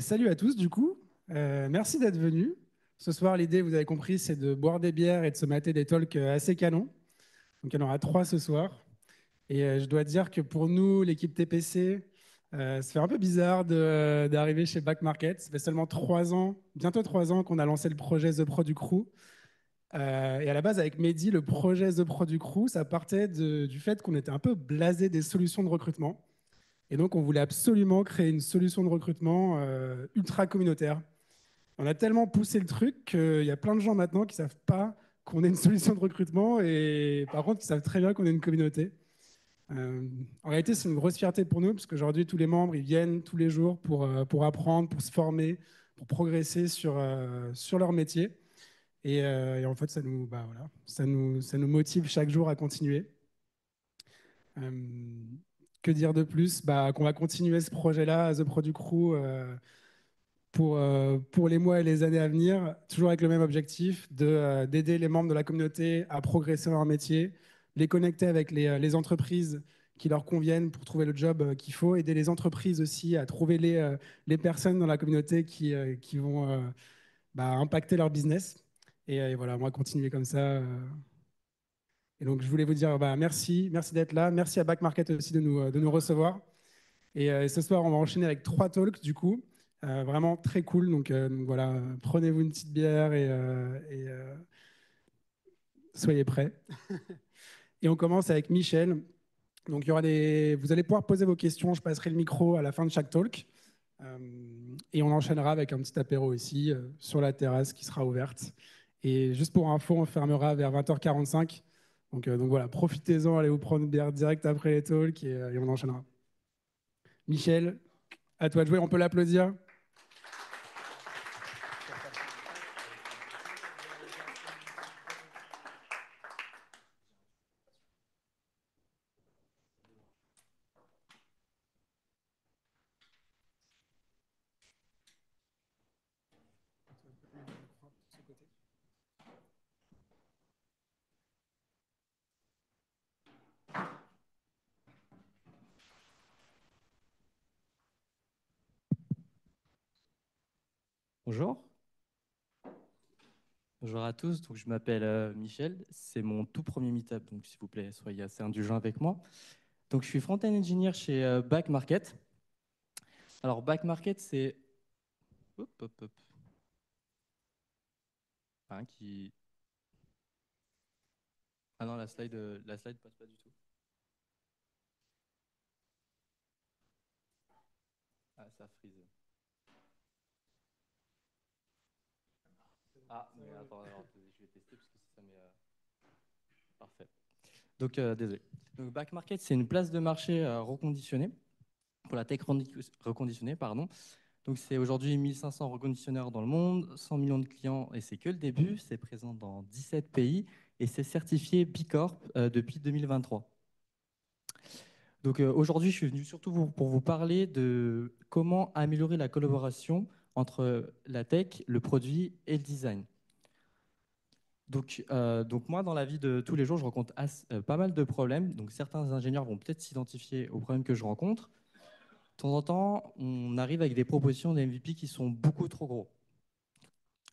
Salut à tous, du coup. Merci d'être venus. Ce soir, l'idée, vous avez compris, c'est de boire des bières et de se mater des talks assez canons. Donc, il y en aura trois ce soir. Et je dois dire que pour nous, l'équipe TPC, ça fait un peu bizarre d'arriver chez Back Market. Ça fait seulement 3 ans, bientôt 3 ans qu'on a lancé le projet The Product Crew. Et à la base, avec Mehdi, le projet The Product Crew, ça partait du fait qu'on était un peu blasé des solutions de recrutement. Et donc, on voulait absolument créer une solution de recrutement ultra communautaire. On a tellement poussé le truc qu'il y a plein de gens maintenant qui ne savent pas qu'on ait une solution de recrutement et par contre, qui savent très bien qu'on est une communauté. En réalité, c'est une grosse fierté pour nous parce qu'aujourd'hui, tous les membres, ils viennent tous les jours pour apprendre, pour se former, pour progresser sur leur métier. Et en fait, voilà, ça nous motive chaque jour à continuer. Euh, que dire de plus? Qu'on va continuer ce projet-là, The Product Crew, pour les mois et les années à venir, toujours avec le même objectif d'aider les membres de la communauté à progresser dans leur métier, les connecter avec les entreprises qui leur conviennent pour trouver le job qu'il faut, aider les entreprises aussi à trouver les personnes dans la communauté qui vont impacter leur business. Et voilà, on va continuer comme ça. Et donc, je voulais vous dire merci d'être là. Merci à Back Market aussi de nous recevoir. Et ce soir, on va enchaîner avec 3 talks, du coup. Vraiment très cool. Donc voilà, prenez-vous une petite bière et soyez prêts. Et on commence avec Michel. Donc vous allez pouvoir poser vos questions. Je passerai le micro à la fin de chaque talk. Euh, et on enchaînera avec un petit apéro ici sur la terrasse qui sera ouverte. Et juste pour info, on fermera vers 20h45. Donc voilà, profitez-en, allez vous prendre une bière direct après les talks et on enchaînera. Michel, à toi de jouer, on peut l'applaudir. Bonjour. Bonjour à tous. Donc, je m'appelle Michel. C'est mon tout premier meet-up. Donc, s'il vous plaît, soyez assez indulgents avec moi. Donc, je suis front-end engineer chez Back Market. Alors, Back Market, c'est. Hop, hop, hop. Hein, qui... Ah non, la slide passe pas du tout. Ah, ça freeze. Ah, mais attends, alors, je vais tester parce que si ça met. Parfait. Donc, désolé. Donc, Back Market, c'est une place de marché reconditionnée, pour la tech reconditionnée, pardon. Donc, c'est aujourd'hui 1500 reconditionneurs dans le monde, 100 millions de clients, et c'est que le début. C'est présent dans 17 pays et c'est certifié B Corp depuis 2023. Donc, aujourd'hui, je suis venu surtout pour vous parler de comment améliorer la collaboration entre la tech, le produit et le design. Donc moi, dans la vie de tous les jours, je rencontre pas mal de problèmes. Donc, certains ingénieurs vont peut-être s'identifier aux problèmes que je rencontre. De temps en temps, on arrive avec des propositions de MVP qui sont beaucoup trop gros.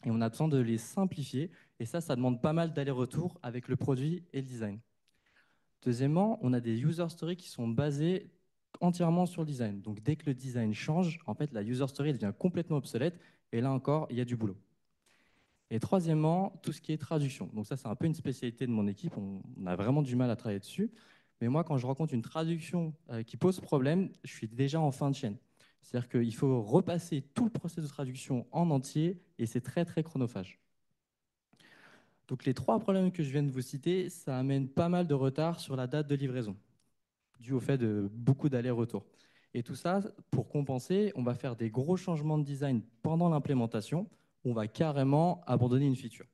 Et on a besoin de les simplifier. Et ça demande pas mal d'aller-retour avec le produit et le design. Deuxièmement, on a des user stories qui sont basées entièrement sur le design. Donc, dès que le design change, en fait, la user story devient complètement obsolète. Et là encore, il y a du boulot. Et troisièmement, tout ce qui est traduction. Donc ça, c'est un peu une spécialité de mon équipe. On a vraiment du mal à travailler dessus. Mais moi, quand je rencontre une traduction qui pose problème, je suis déjà en fin de chaîne. C'est-à-dire qu'il faut repasser tout le processus de traduction en entier et c'est très, très chronophage. Donc les 3 problèmes que je viens de vous citer, ça amène pas mal de retard sur la date de livraison, dû au fait de beaucoup d'allers-retours. Et tout ça, pour compenser, on va faire des gros changements de design pendant l'implémentation. On va carrément abandonner une feature.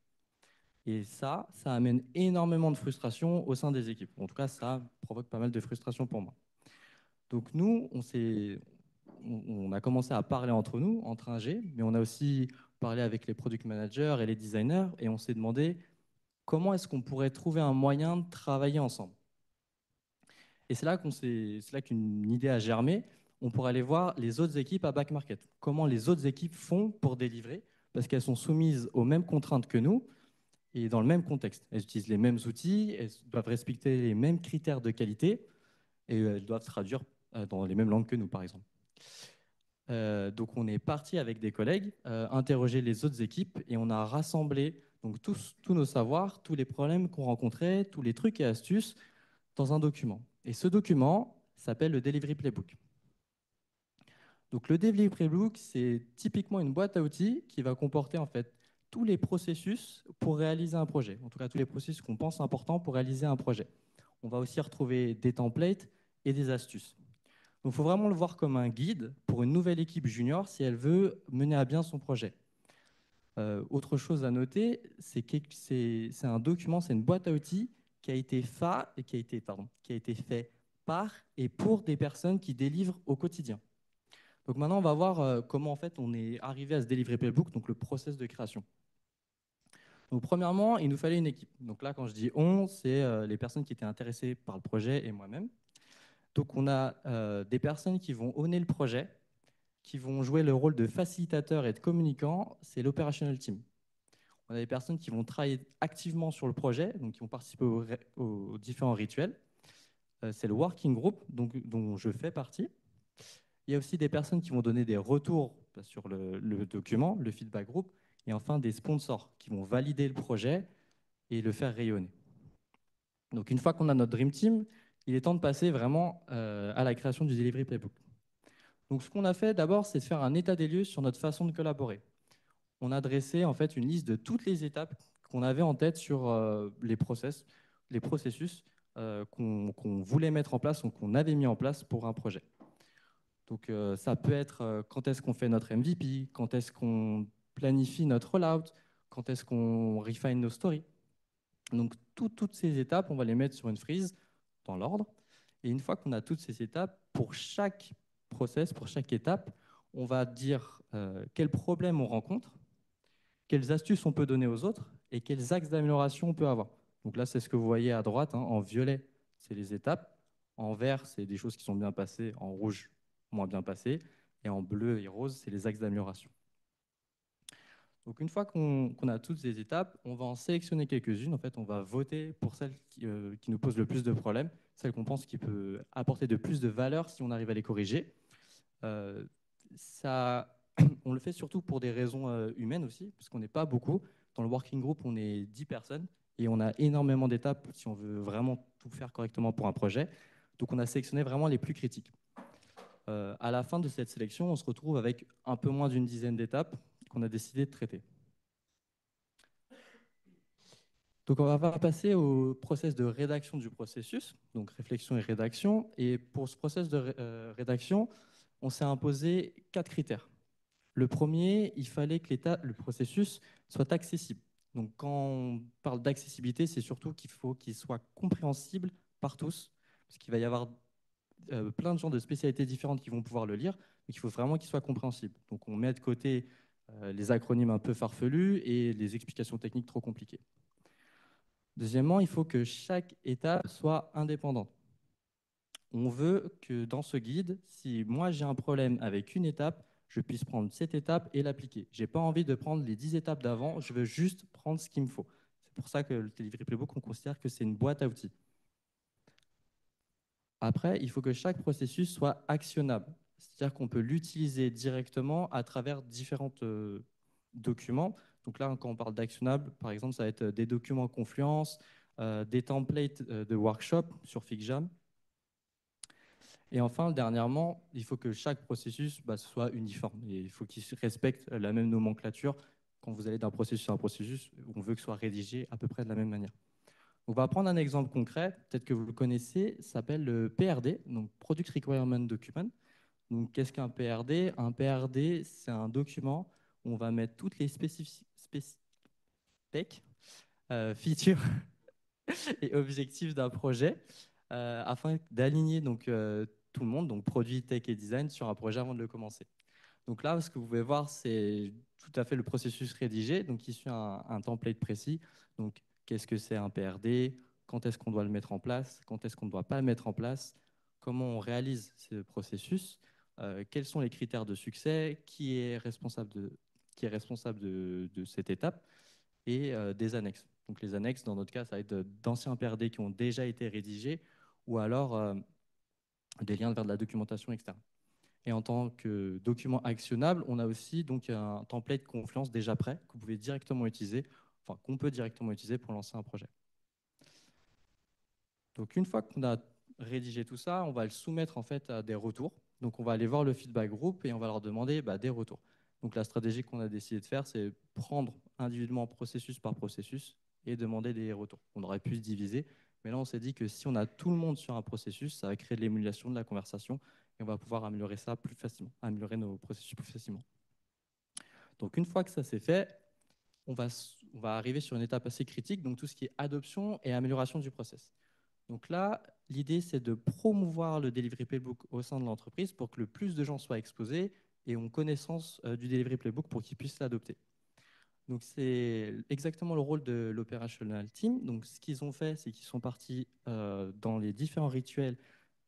Et ça amène énormément de frustration au sein des équipes. En tout cas, ça provoque pas mal de frustration pour moi. Donc nous, on a commencé à parler entre nous, entre ingés, mais on a aussi parlé avec les product managers et les designers, et on s'est demandé comment est-ce qu'on pourrait trouver un moyen de travailler ensemble. Et c'est là qu'une idée a germé. on pourrait aller voir les autres équipes à back market. Comment les autres équipes font pour délivrer, parce qu'elles sont soumises aux mêmes contraintes que nous et dans le même contexte. Elles utilisent les mêmes outils, elles doivent respecter les mêmes critères de qualité et elles doivent traduire dans les mêmes langues que nous, par exemple. Donc on est parti avec des collègues, interroger les autres équipes et on a rassemblé donc tous nos savoirs, tous les problèmes qu'on rencontrait, tous les trucs et astuces dans un document. Et ce document s'appelle le Delivery Playbook. Donc le Delivery Playbook, c'est typiquement une boîte à outils qui va comporter en fait tous les processus pour réaliser un projet. En tout cas, tous les processus qu'on pense importants pour réaliser un projet. On va aussi retrouver des templates et des astuces. Donc, il faut vraiment le voir comme un guide pour une nouvelle équipe junior si elle veut mener à bien son projet. Autre chose à noter, c'est que c'est un document, c'est une boîte à outils qui a été fait par et pour des personnes qui délivrent au quotidien. Donc maintenant, on va voir comment en fait on est arrivé à ce Delivery Playbook, donc le process de création. Donc premièrement, il nous fallait une équipe. Donc là, quand je dis on, c'est les personnes qui étaient intéressées par le projet et moi-même. Donc on a des personnes qui vont owner le projet, qui vont jouer le rôle de facilitateur et de communicant, c'est l'operational team. On a des personnes qui vont travailler activement sur le projet, donc qui vont participer aux différents rituels. C'est le working group dont je fais partie. Il y a aussi des personnes qui vont donner des retours sur le document, le feedback group, et enfin des sponsors qui vont valider le projet et le faire rayonner. Donc une fois qu'on a notre Dream Team, il est temps de passer vraiment à la création du Delivery Playbook. Donc ce qu'on a fait d'abord, c'est de faire un état des lieux sur notre façon de collaborer. On a dressé en fait une liste de toutes les étapes qu'on avait en tête sur les processus qu'on voulait mettre en place ou qu'on avait mis en place pour un projet. Donc ça peut être quand est-ce qu'on fait notre MVP, quand est-ce qu'on planifie notre rollout, quand est-ce qu'on refine nos stories. Donc toutes ces étapes, on va les mettre sur une frise dans l'ordre. Et une fois qu'on a toutes ces étapes, pour chaque process, pour chaque étape, on va dire quels problèmes on rencontre, quelles astuces on peut donner aux autres et quels axes d'amélioration on peut avoir. Donc là, c'est ce que vous voyez à droite, hein, en violet, c'est les étapes. En vert, c'est des choses qui sont bien passées. En rouge, moins bien passées. Et en bleu et rose, c'est les axes d'amélioration. Donc une fois qu'on a toutes ces étapes, on va en sélectionner quelques-unes. En fait, on va voter pour celles qui nous posent le plus de problèmes, celles qu'on pense qui peut apporter de plus de valeur si on arrive à les corriger. Euh, ça, on le fait surtout pour des raisons humaines aussi, parce qu'on n'est pas beaucoup. Dans le working group, on est 10 personnes et on a énormément d'étapes si on veut vraiment tout faire correctement pour un projet. Donc on a sélectionné vraiment les plus critiques. À la fin de cette sélection, on se retrouve avec un peu moins d'une dizaine d'étapes qu'on a décidé de traiter. Donc on va passer au process de rédaction du processus, donc réflexion et rédaction. Et pour ce process de rédaction, on s'est imposé 4 critères. Le premier, il fallait que le processus soit accessible. Donc quand on parle d'accessibilité, c'est surtout qu'il faut qu'il soit compréhensible par tous, parce qu'il va y avoir plein de gens de spécialités différentes qui vont pouvoir le lire, mais qu'il faut vraiment qu'il soit compréhensible. Donc on met de côté les acronymes un peu farfelus et les explications techniques trop compliquées. Deuxièmement, il faut que chaque étape soit indépendante. On veut que dans ce guide, si moi j'ai un problème avec une étape, je puisse prendre cette étape et l'appliquer. Je n'ai pas envie de prendre les 10 étapes d'avant, je veux juste prendre ce qu'il me faut. C'est pour ça que le Delivery Playbook, on considère que c'est une boîte à outils. Après, il faut que chaque processus soit actionnable. C'est-à-dire qu'on peut l'utiliser directement à travers différents documents. Donc là, quand on parle d'actionnable, par exemple, ça va être des documents Confluence, des templates de workshop sur FigJam. Et enfin, dernièrement, il faut que chaque processus soit uniforme. Et il faut qu'il respecte la même nomenclature. Quand vous allez d'un processus à un processus, on veut que ce soit rédigé à peu près de la même manière. On va prendre un exemple concret, peut-être que vous le connaissez, ça s'appelle le PRD, donc Product Requirement Document. Donc, qu'est-ce qu'un PRD? Un PRD, c'est un document où on va mettre toutes les features et objectifs d'un projet afin d'aligner tout le monde, donc produit, tech et design, sur un projet avant de le commencer. Donc là, ce que vous pouvez voir, c'est tout à fait le processus rédigé, donc qui suit un template précis. Donc, qu'est-ce que c'est un PRD? Quand est-ce qu'on doit le mettre en place? Quand est-ce qu'on ne doit pas le mettre en place? Comment on réalise ce processus? quels sont les critères de succès, qui est responsable de cette étape, et des annexes. Donc les annexes, dans notre cas, ça va être d'anciens PRD qui ont déjà été rédigés, ou alors des liens vers de la documentation externe. Et en tant que document actionnable, on a aussi donc un template Confluence déjà prêt que vous pouvez directement utiliser, enfin qu'on peut directement utiliser pour lancer un projet. Donc une fois qu'on a rédigé tout ça, on va le soumettre en fait à des retours. Donc on va aller voir le feedback group et on va leur demander des retours. Donc la stratégie qu'on a décidé de faire, c'est prendre individuellement processus par processus et demander des retours. On aurait pu se diviser, mais là on s'est dit que si on a tout le monde sur un processus, ça va créer de l'émulation de la conversation et on va pouvoir améliorer ça plus facilement, améliorer nos processus plus facilement. Donc une fois que ça c'est fait, on va arriver sur une étape assez critique, donc tout ce qui est adoption et amélioration du process. Donc là, l'idée, c'est de promouvoir le Delivery Playbook au sein de l'entreprise pour que le plus de gens soient exposés et ont connaissance du Delivery Playbook pour qu'ils puissent l'adopter. Donc c'est exactement le rôle de l'Operational Team. Donc ce qu'ils ont fait, c'est qu'ils sont partis dans les différents rituels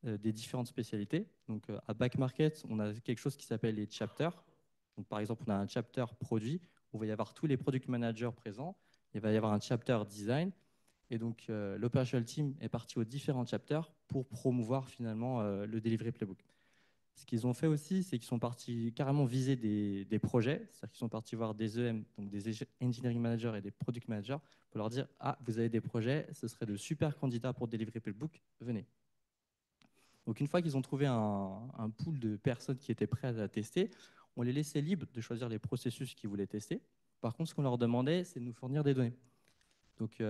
des différentes spécialités. Donc à Back Market, on a quelque chose qui s'appelle les chapters. Donc par exemple, on a un chapter produit où il va y avoir tous les product managers présents. Il va y avoir un chapter design. Et donc, l'Operational Team est parti aux différents chapters pour promouvoir finalement le Delivery Playbook. Ce qu'ils ont fait aussi, c'est qu'ils sont partis carrément viser des projets, c'est-à-dire qu'ils sont partis voir des EM, donc des Engineering Managers et des Product Managers, pour leur dire « Ah, vous avez des projets, ce serait de super candidats pour Delivery Playbook, venez ». Donc, une fois qu'ils ont trouvé un pool de personnes qui étaient prêtes à tester, on les laissait libres de choisir les processus qu'ils voulaient tester. Par contre, ce qu'on leur demandait, c'est de nous fournir des données. Donc,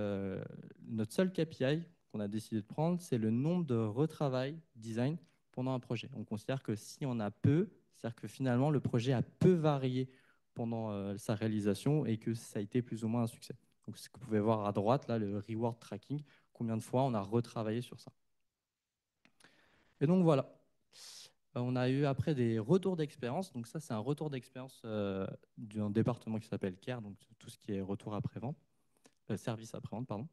notre seul KPI qu'on a décidé de prendre, c'est le nombre de retravail design pendant un projet. On considère que si on a peu, c'est-à-dire que finalement, le projet a peu varié pendant sa réalisation et que ça a été plus ou moins un succès. Donc, ce que vous pouvez voir à droite, là, le reward tracking, combien de fois on a retravaillé sur ça. Et donc, voilà. On a eu après des retours d'expérience. Donc, ça, c'est un retour d'expérience d'un département qui s'appelle CARE, donc tout ce qui est retour après-vente, service après-vente, pardon.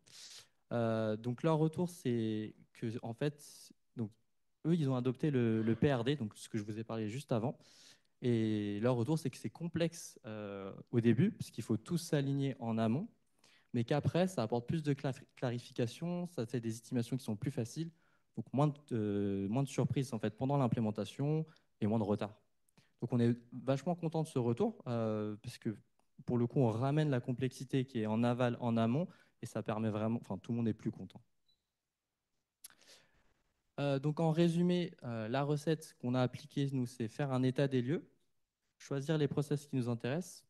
Donc leur retour, c'est que en fait, donc eux, ils ont adopté le PRD, donc ce que je vous ai parlé juste avant. Et leur retour, c'est que c'est complexe au début, parce qu'il faut tous s'aligner en amont, mais qu'après, ça apporte plus de clarification, ça fait des estimations qui sont plus faciles, donc moins de surprises en fait pendant l'implémentation et moins de retard. Donc on est vachement content de ce retour, parce que pour le coup, on ramène la complexité qui est en aval, en amont, et ça permet vraiment, enfin tout le monde est plus content. Donc en résumé, la recette qu'on a appliquée, nous, c'est faire un état des lieux, choisir les process qui nous intéressaient,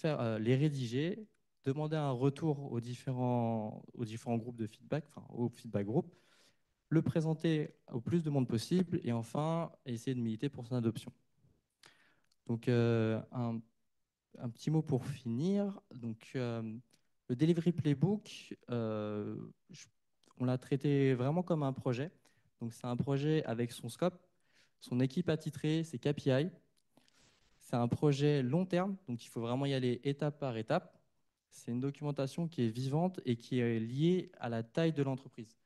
les rédiger, demander un retour aux différents groupes de feedback, enfin au feedback group, le présenter au plus de monde possible, et enfin essayer de militer pour son adoption. Donc un petit mot pour finir. Donc, le Delivery Playbook, on l'a traité vraiment comme un projet. Donc, c'est un projet avec son scope, son équipe attitrée, ses KPI. C'est un projet long terme, donc il faut vraiment y aller étape par étape. C'est une documentation qui est vivante et qui est liée à la taille de l'entreprise.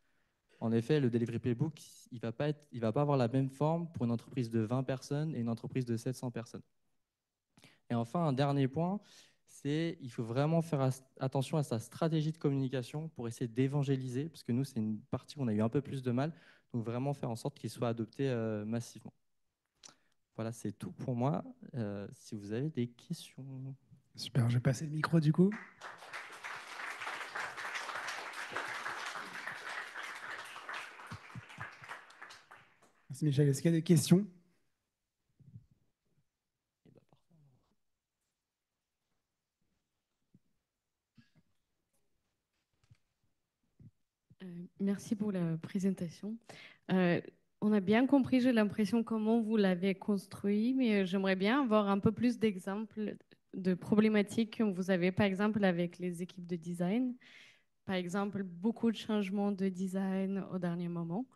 En effet, le Delivery Playbook, il ne va pas avoir la même forme pour une entreprise de 20 personnes et une entreprise de 700 personnes. Et enfin, un dernier point, c'est qu'il faut vraiment faire attention à sa stratégie de communication pour essayer d'évangéliser, parce que nous, c'est une partie où on a eu un peu plus de mal, donc vraiment faire en sorte qu'il soit adopté massivement. Voilà, c'est tout pour moi. Si vous avez des questions. Super, je vais passer le micro du coup. Merci Michel. Est-ce qu'il y a des questions? Merci pour la présentation. On a bien compris, j'ai l'impression, comment vous l'avez construit, mais j'aimerais bien avoir un peu plus d'exemples de problématiques que vous avez, par exemple, avec les équipes de design. Par exemple, beaucoup de changements de design au dernier moment.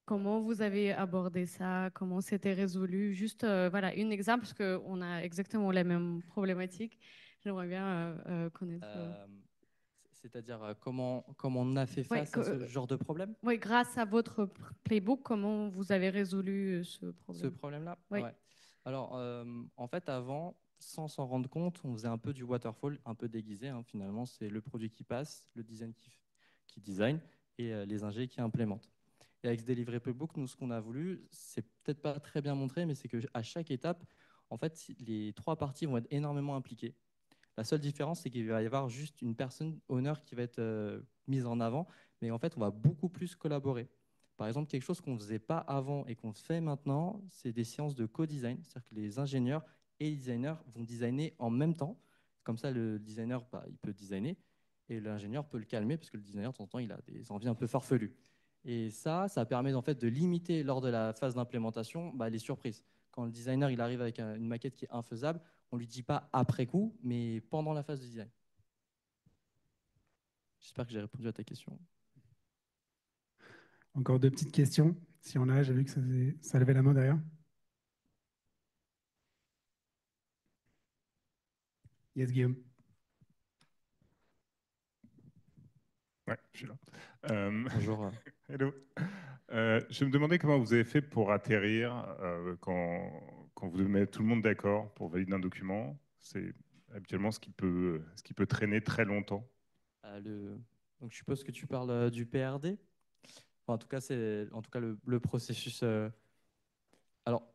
Comment vous avez abordé ça? Comment c'était résolu? Juste, voilà, un exemple, parce qu'on a exactement la même problématique. J'aimerais bien connaître. C'est-à-dire comment on a fait face à ce genre de problème? Oui, grâce à votre playbook, comment vous avez résolu ce problème? Ce problème-là? Oui. Ouais. Alors, en fait, avant, sans s'en rendre compte, on faisait un peu du waterfall, un peu déguisé. Hein. Finalement, c'est le produit qui passe, le design qui design et les ingés qui implémentent. Et avec ce Delivery Playbook, nous, ce qu'on a voulu, c'est peut-être pas très bien montré, mais c'est qu'à chaque étape, en fait, les trois parties vont être énormément impliquées. La seule différence, c'est qu'il va y avoir juste une personne owner qui va être mise en avant, mais en fait, on va beaucoup plus collaborer. Par exemple, quelque chose qu'on ne faisait pas avant et qu'on fait maintenant, c'est des séances de co-design. C'est-à-dire que les ingénieurs et les designers vont designer en même temps. Comme ça, le designer, il peut designer et l'ingénieur peut le calmer parce que le designer, de temps en temps, il a des envies un peu farfelues. Et ça permet en fait de limiter lors de la phase d'implémentation les surprises. Quand le designer il arrive avec une maquette qui est infaisable, on ne lui dit pas après coup, mais pendant la phase de design. J'espère que j'ai répondu à ta question. Encore deux petites questions. Si on a, j'ai vu que ça levait la main derrière. Yes, Guillaume. Ouais, je suis là. Bonjour. Hello. Je me demandais comment vous avez fait pour atterrir quand vous devez mettre tout le monde d'accord pour valider un document. C'est habituellement ce qui peut traîner très longtemps. Donc, je suppose que tu parles du PRD. Enfin, en tout cas, c'est le processus. Alors,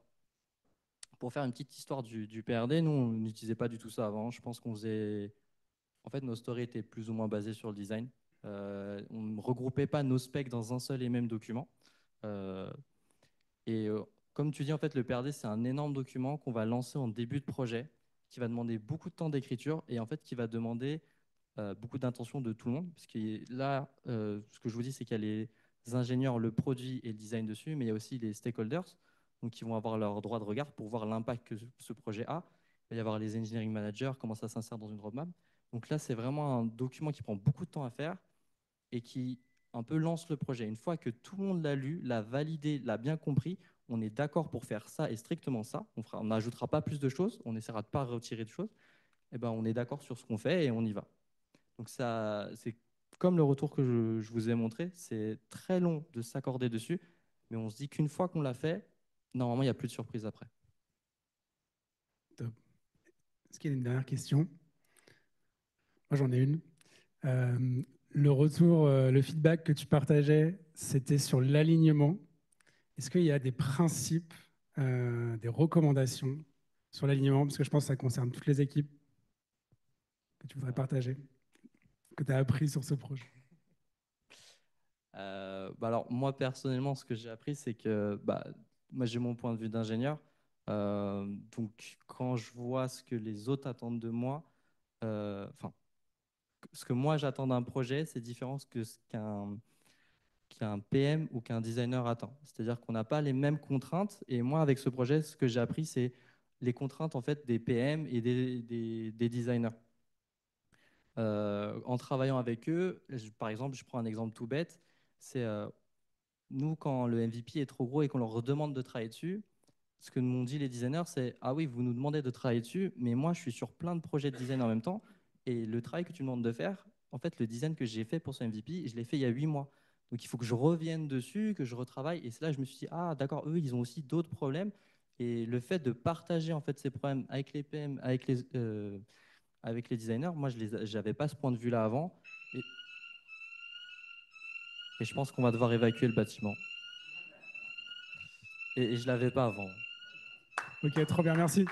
pour faire une petite histoire du PRD, nous, on n'utilisait pas du tout ça avant. Je pense qu'on faisait. En fait, nos stories étaient plus ou moins basées sur le design. On ne regroupait pas nos specs dans un seul et même document. Euh, Et comme tu dis, en fait, le PRD, c'est un énorme document qu'on va lancer en début de projet, qui va demander beaucoup de temps d'écriture et en fait qui va demander beaucoup d'intention de tout le monde. Parce que là, ce que je vous dis, c'est qu'il y a les ingénieurs, le produit et le design dessus, mais il y a aussi les stakeholders, donc qui vont avoir leur droit de regard pour voir l'impact que ce projet a. Il va y avoir les engineering managers, comment ça s'insère dans une roadmap. Donc là, c'est vraiment un document qui prend beaucoup de temps à faire et qui un peu lance le projet. Une fois que tout le monde l'a lu, l'a validé, l'a bien compris, on est d'accord pour faire ça et strictement ça. On n'ajoutera pas plus de choses, on essaiera de ne pas retirer de choses. Et ben, on est d'accord sur ce qu'on fait et on y va. Donc ça, c'est comme le retour que je vous ai montré, c'est très long de s'accorder dessus, mais on se dit qu'une fois qu'on l'a fait, normalement, il n'y a plus de surprise après. Top. Est-ce qu'il y a une dernière question? Moi, j'en ai une. Le retour, le feedback que tu partageais, c'était sur l'alignement. Est-ce qu'il y a des principes, des recommandations sur l'alignement? Parce que je pense que ça concerne toutes les équipes que tu voudrais partager, que tu as appris sur ce projet. Alors moi personnellement, ce que j'ai appris, c'est que moi j'ai mon point de vue d'ingénieur. Donc quand je vois ce que les autres attendent de moi, enfin ce que moi j'attends d'un projet, c'est différent que ce qu'un PM ou qu'un designer attend. C'est-à-dire qu'on n'a pas les mêmes contraintes. Et moi, avec ce projet, ce que j'ai appris, c'est les contraintes en fait des PM et des designers. En travaillant avec eux, par exemple, je prends un exemple tout bête, c'est nous, quand le MVP est trop gros et qu'on leur redemande de travailler dessus, ce que m'ont dit les designers, c'est ah oui, vous nous demandez de travailler dessus, mais moi, je suis sur plein de projets de design en même temps. Et le travail que tu me demandes de faire, en fait, le design que j'ai fait pour ce MVP, je l'ai fait il y a 8 mois. Donc, il faut que je revienne dessus, que je retravaille. Et c'est là que je me suis dit, ah d'accord, eux, ils ont aussi d'autres problèmes. Et le fait de partager en fait ces problèmes avec les PM, avec les designers, moi, je n'avais pas ce point de vue-là avant. Et je pense qu'on va devoir évacuer le bâtiment. Et je ne l'avais pas avant. Ok, trop bien, merci.